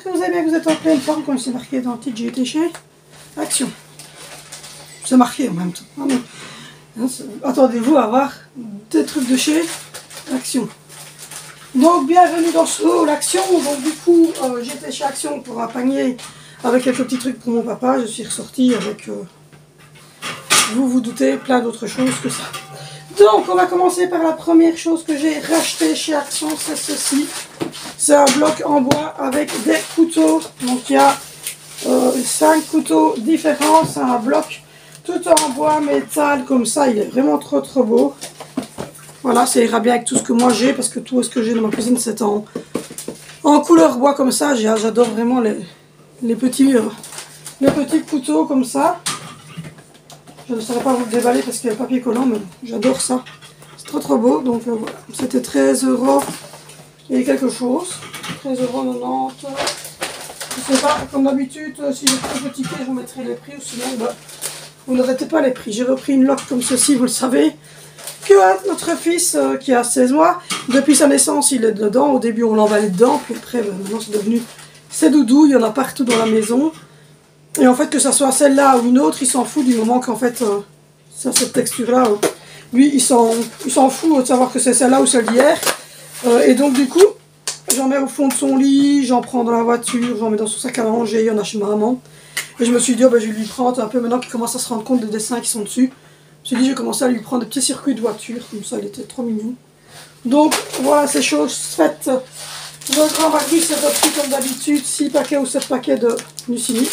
Vous savez bien que vous êtes en pleine forme, comme c'est marqué dans le titre, j'ai été chez Action. C'est marqué en même temps. Ah non. Attendez-vous à voir des trucs de chez Action. Donc bienvenue dans ce haul Action. Donc du coup j'étais chez Action pour un panier avec quelques petits trucs pour mon papa. Je suis ressortie avec, vous vous doutez, plein d'autres choses que ça. Donc on va commencer par la première chose que j'ai racheté chez Action, c'est ceci. C'est un bloc en bois avec des couteaux. Donc il y a 5 couteaux différents. C'est un bloc tout en bois métal comme ça. Il est vraiment trop beau. Voilà, ça ira bien avec tout ce que moi j'ai, parce que tout ce que j'ai dans ma cuisine c'est en couleur bois comme ça. J'adore vraiment les petits couteaux comme ça. Je ne saurais pas vous le déballer parce qu'il y a le papier collant, mais j'adore ça. C'est trop beau. Donc voilà, c'était 13 € et quelque chose. 13,90 €. Je sais pas, comme d'habitude, si j'ai trop de tickets, je vous mettrai les prix, ou sinon bah, vous n'arrêtez pas les prix. J'ai repris une loque comme ceci, vous le savez, que notre fils qui a 16 mois, depuis sa naissance, il est dedans. Au début, on l'emballait dedans, puis après, bah, maintenant c'est devenu ses doudous. Il y en a partout dans la maison. Et en fait, que ça soit celle-là ou une autre, il s'en fout du moment qu'en fait, ça, cette texture-là, lui, il s'en fout de savoir que c'est celle-là ou celle d'hier. Et donc, du coup, j'en mets au fond de son lit, j'en prends dans la voiture, j'en mets dans son sac à manger, il y en a chez ma maman. Et je me suis dit, oh, ben, je vais lui prendre un peu, maintenant qu'il commence à se rendre compte des dessins qui sont dessus. Je me suis dit, je vais commencer à lui prendre des petits circuits de voiture, comme ça, il était trop mignon. Donc, voilà, ces choses faites. Le grand Barbie, c'est repris comme d'habitude, 6 paquets ou 7 paquets de muesli.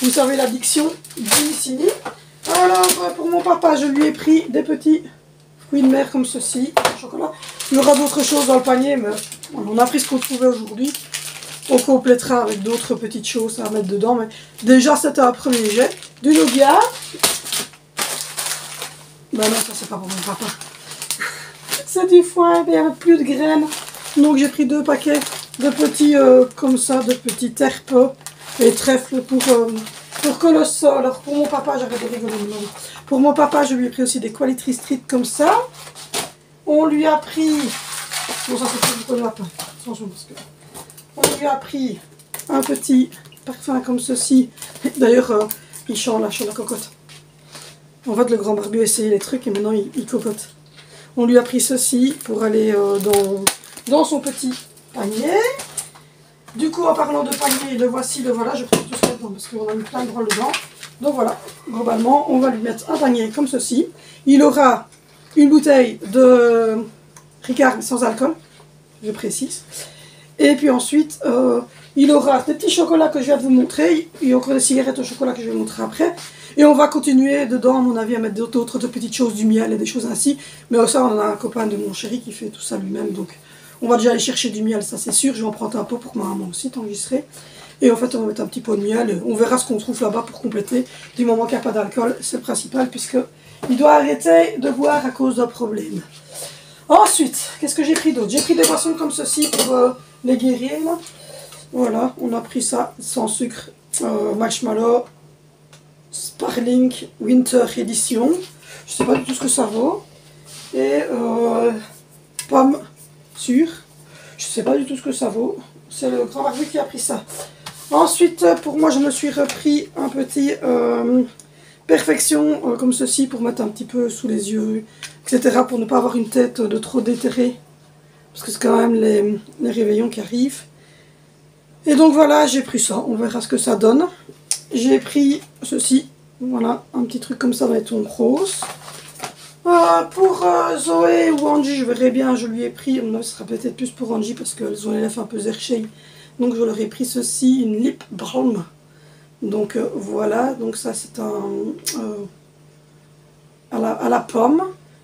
Vous savez l'addiction du muesli. Alors, pour mon papa, je lui ai pris des petits fruits de mer comme ceci, chocolat. Il y aura d'autres choses dans le panier, mais on a pris ce qu'on trouvait aujourd'hui. On complétera avec d'autres petites choses à mettre dedans, mais déjà c'était un premier jet. Du nougat. Ben non, ça c'est pas pour mon papa. C'est du foin, mais il n'y avait plus de graines. Donc j'ai pris 2 paquets de petits, comme ça, de petits terpes et trèfles pour Colossal. Alors pour mon papa, j'arrête de rigoler. Pour mon papa, je lui ai pris aussi des Quality Street comme ça. On lui a pris... Bon, ça c'est pas du tout le lapin. Attention, parce que... On lui a pris un petit parfum comme ceci. D'ailleurs, il chante la cocotte. En fait, le grand Barbie a essayé les trucs et maintenant il cocotte. On lui a pris ceci pour aller dans son petit panier. Du coup, en parlant de panier, le voici, le voilà. Je prends tout ça dedans parce qu'on a mis plein de rôles dedans. Donc voilà, globalement, on va lui mettre un panier comme ceci. Il aura une bouteille de Ricard sans alcool, je précise. Et puis ensuite, il aura des petits chocolats que je viens de vous montrer. Il y a encore des cigarettes au chocolat que je vais vous montrer après. Et on va continuer dedans, à mon avis, à mettre d'autres petites choses, du miel et des choses ainsi. Mais ça, on a un copain de mon chéri qui fait tout ça lui-même. Donc, on va déjà aller chercher du miel, ça c'est sûr. Je vais en prendre un pot pour ma maman aussi, tant que j'y serai. Et en fait, on va mettre un petit pot de miel. On verra ce qu'on trouve là-bas pour compléter. Du moment qu'il n'y a pas d'alcool, c'est le principal, puisque il doit arrêter de boire à cause d'un problème. Ensuite, qu'est-ce que j'ai pris d'autre? J'ai pris des boissons comme ceci pour les guérir. Là. Voilà, on a pris ça sans sucre, marshmallow, Sparkling Winter Edition. Je sais pas du tout ce que ça vaut. Et pomme sûre. Je sais pas du tout ce que ça vaut. C'est le grand Barbie qui a pris ça. Ensuite, pour moi, je me suis repris un petit Perfection comme ceci pour mettre un petit peu sous les yeux, etc. Pour ne pas avoir une tête de trop déterrée. Parce que c'est quand même les réveillons qui arrivent. Et donc voilà, j'ai pris ça. On verra ce que ça donne. J'ai pris ceci. Voilà, un petit truc comme ça dans les tons roses. Pour Zoé ou Angie, je verrai bien. Je lui ai pris, ce sera peut-être plus pour Angie parce qu'elles ont les lèvres un peu zerchées. Donc je leur ai pris ceci, une lip balm. Donc voilà, donc ça c'est un à la pomme.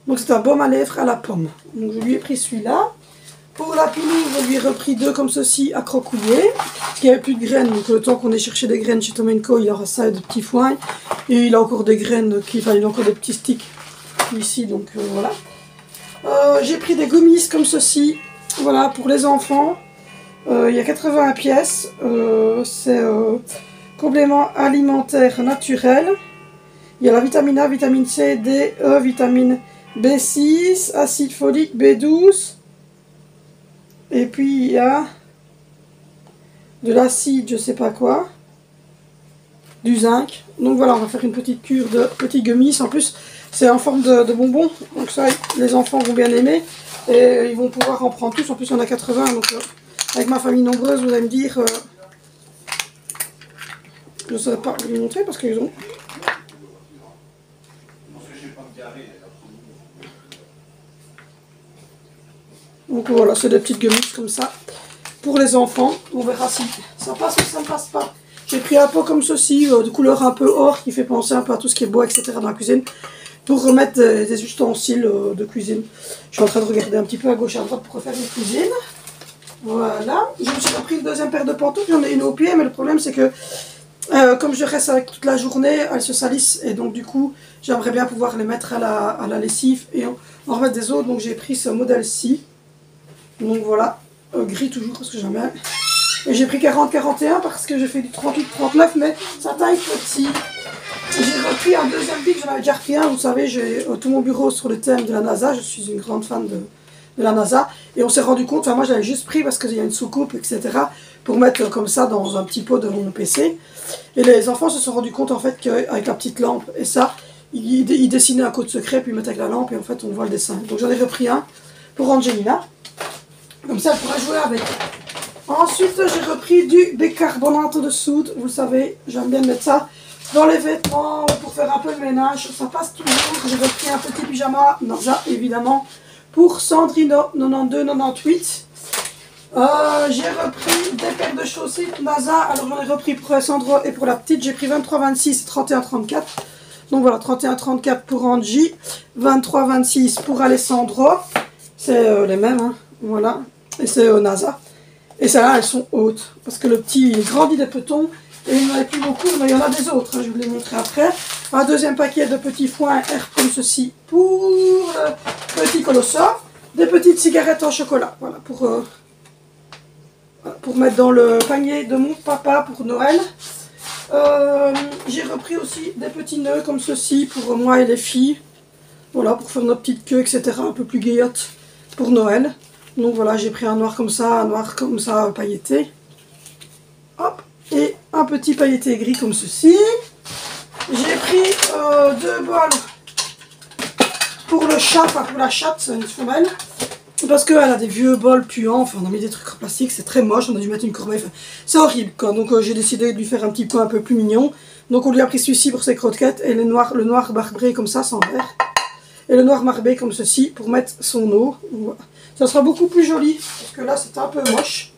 Donc c'est un baume à lèvres à la pomme. Donc je lui ai pris celui-là. Pour la pilou, je lui ai repris deux comme ceci à crocouiller. Parce qu'il n'y avait plus de graines. Donc le temps qu'on ait cherché des graines chez Tom & Co, il y aura ça et de petits foins. Et il a encore des graines, il a encore des petits sticks ici. Donc voilà. J'ai pris des gommis comme ceci. Voilà, pour les enfants. Il y a 81 pièces. C'est complément alimentaire naturel. Il y a la vitamine A, vitamine C, D, E, vitamine B6, acide folique, B12. Et puis il y a de l'acide, je sais pas quoi, du zinc. Donc voilà, on va faire une petite cure de petits gummies. En plus, c'est en forme de bonbons. Donc ça, les enfants vont bien aimer. Et ils vont pouvoir en prendre tous. En plus, on a 80. Donc avec ma famille nombreuse, vous allez me dire... je ne saurais pas vous les montrer parce qu'ils ont... Donc voilà, c'est des petites gummies comme ça pour les enfants. On verra si ça passe ou ça ne passe pas. J'ai pris un pot comme ceci, de couleur un peu or, qui fait penser un peu à tout ce qui est bois, etc. dans la cuisine, pour remettre des ustensiles de cuisine. Je suis en train de regarder un petit peu à gauche et à droite pour refaire une cuisine. Voilà. Je me suis repris une deuxième paire de pantoufles, j'en ai une au pied, mais le problème c'est que comme je reste avec toute la journée, elles se salissent et donc du coup j'aimerais bien pouvoir les mettre à la lessive et en remettre des autres. Donc j'ai pris ce modèle-ci. Donc voilà, gris toujours parce que j'aime bien. Et j'ai pris 40-41 parce que j'ai fait du 38-39, mais ça taille petit. J'ai repris un deuxième pic, j'en avais déjà repris un. Vous savez, j'ai tout mon bureau sur le thème de la NASA. Je suis une grande fan de la NASA. Et on s'est rendu compte, enfin moi j'avais juste pris parce qu'il y a une soucoupe, etc. pour mettre comme ça dans un petit pot de mon PC. Et les enfants se sont rendus compte en fait qu'avec la petite lampe et ça, ils dessinaient un code secret, puis ils mettaient avec la lampe et en fait on voit le dessin. Donc j'en ai repris un pour Angelina. Comme ça, elle pourra jouer avec. Ensuite, j'ai repris du bicarbonate de soude. Vous savez, j'aime bien mettre ça dans les vêtements pour faire un peu le ménage. Ça passe toujours. J'ai repris un petit pyjama NASA, évidemment, pour Sandrino 92-98. J'ai repris des paires de chaussettes NASA. Alors, j'en ai repris pour Sandro et pour la petite. J'ai pris 23-26 et 31-34. Donc voilà, 31-34 pour Angie, 23-26 pour Alessandro. C'est les mêmes, hein. Voilà. Et c'est NASA. Et celles-là, elles sont hautes. Parce que le petit, il grandit des petons. Et il n'y en avait plus beaucoup, mais il y en a des autres. Hein, je vais vous les montrer après. Un deuxième paquet de petits foins R comme ceci pour le petit colosso. Des petites cigarettes en chocolat. Voilà, pour mettre dans le panier de mon papa pour Noël. J'ai repris aussi des petits nœuds comme ceci pour moi et les filles. Voilà, pour faire nos petites queues, etc. Un peu plus gaillotte pour Noël. Donc voilà, j'ai pris un noir comme ça pailleté. Hop, et un petit pailleté gris comme ceci. J'ai pris deux bols pour le chat, enfin pour la chatte, c'est une femelle. Parce qu'elle a des vieux bols puants, enfin on a mis des trucs en plastique, c'est très moche, on a dû mettre une corbeille, enfin, c'est horrible quoi. Donc j'ai décidé de lui faire un petit peu plus mignon. Donc on lui a pris celui-ci pour ses croquettes et le noir marbré comme ça, sans vert. Et le noir marbré comme ceci pour mettre son eau. Voilà. Ça sera beaucoup plus joli, parce que là c'est un peu moche.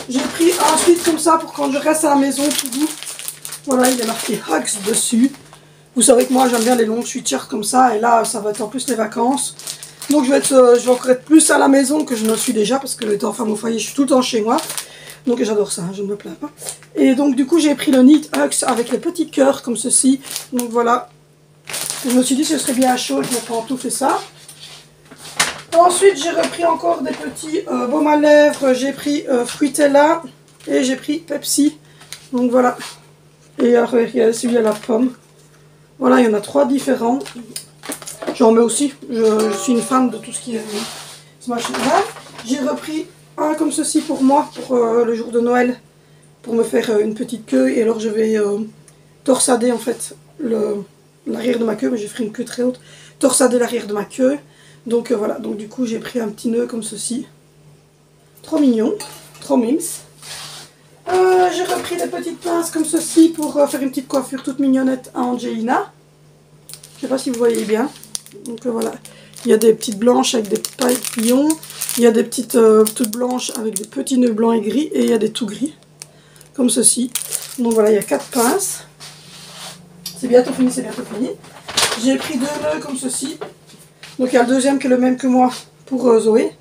J'ai pris ensuite comme ça pour quand je reste à la maison tout doux. Voilà, il y a marqué Hugs dessus. Vous savez que moi j'aime bien les longues sweatshirts comme ça, et là ça va être en plus les vacances. Donc je vais encore être plus à la maison que je ne suis déjà, parce que étant femme au foyer, je suis tout le temps chez moi. Donc j'adore ça, hein, je ne me plains pas. Et donc du coup j'ai pris le Knit Hugs avec les petits cœurs comme ceci. Donc voilà, je me suis dit que ce serait bien à chaud avec mes pantoufles et ça. Ensuite, j'ai repris encore des petits baumes à lèvres. J'ai pris Fruitella et j'ai pris Pepsi. Donc voilà. Et alors, il y a celui à la pomme. Voilà, il y en a 3 différents. J'en mets aussi. Je suis une fan de tout ce qui est Smash. J'ai repris un comme ceci pour moi, pour le jour de Noël. pour me faire une petite queue. Et alors je vais torsader en fait l'arrière de ma queue, mais j'ai fait une queue très haute. Torsader l'arrière de ma queue. Donc voilà, donc du coup j'ai pris un petit nœud comme ceci. Trop mignon, trop mims. J'ai repris des petites pinces comme ceci pour faire une petite coiffure toute mignonnette à Angelina. Je sais pas si vous voyez bien. Donc voilà, il y a des petites blanches avec des papillons. Il y a des petites toutes blanches avec des petits nœuds blancs et gris. Et il y a des tout gris, comme ceci. Donc voilà, il y a 4 pinces. C'est bientôt fini, c'est bientôt fini. J'ai pris 2 nœuds comme ceci. Donc il y a le deuxième qui est le même que moi pour Zoé,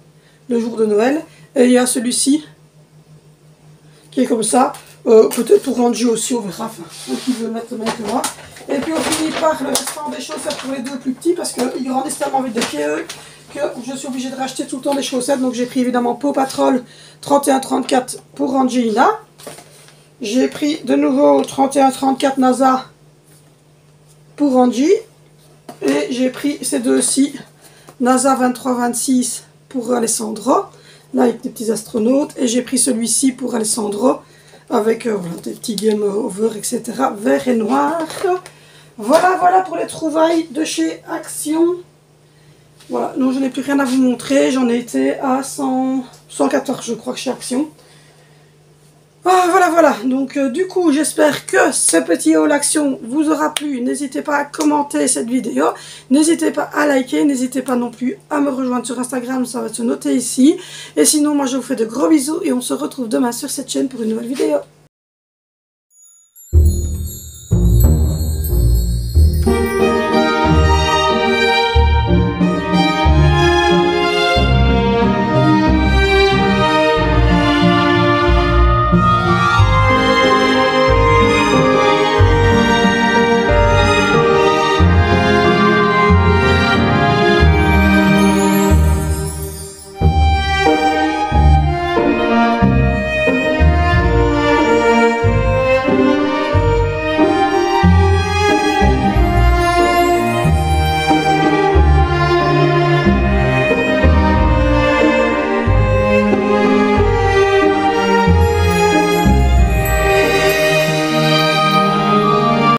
le jour de Noël. Et il y a celui-ci qui est comme ça, peut-être pour Angie aussi, on verra, enfin, qui veut mettre le même que moi. Et puis on finit par le restant des chaussettes pour les 2 plus petits, parce qu'ils grandissent tellement avec des pieds, eux, que je suis obligée de racheter tout le temps des chaussettes. Donc j'ai pris évidemment Paw Patrol 31-34 pour Angelina. J'ai pris de nouveau 31-34 NASA pour Angie. Et j'ai pris ces deux-ci, NASA 23-26 pour Alessandro. Là avec des petits astronautes, et j'ai pris celui-ci pour Alessandro avec voilà, des petits game over, etc. Vert et noir. Voilà, voilà pour les trouvailles de chez Action. Voilà, donc je n'ai plus rien à vous montrer. J'en ai été à 114 je crois que chez Action. Ah, voilà, voilà. Donc du coup, j'espère que ce petit haul action vous aura plu. N'hésitez pas à commenter cette vidéo. N'hésitez pas à liker. N'hésitez pas non plus à me rejoindre sur Instagram. Ça va se noter ici. Et sinon, moi, je vous fais de gros bisous. Et on se retrouve demain sur cette chaîne pour une nouvelle vidéo.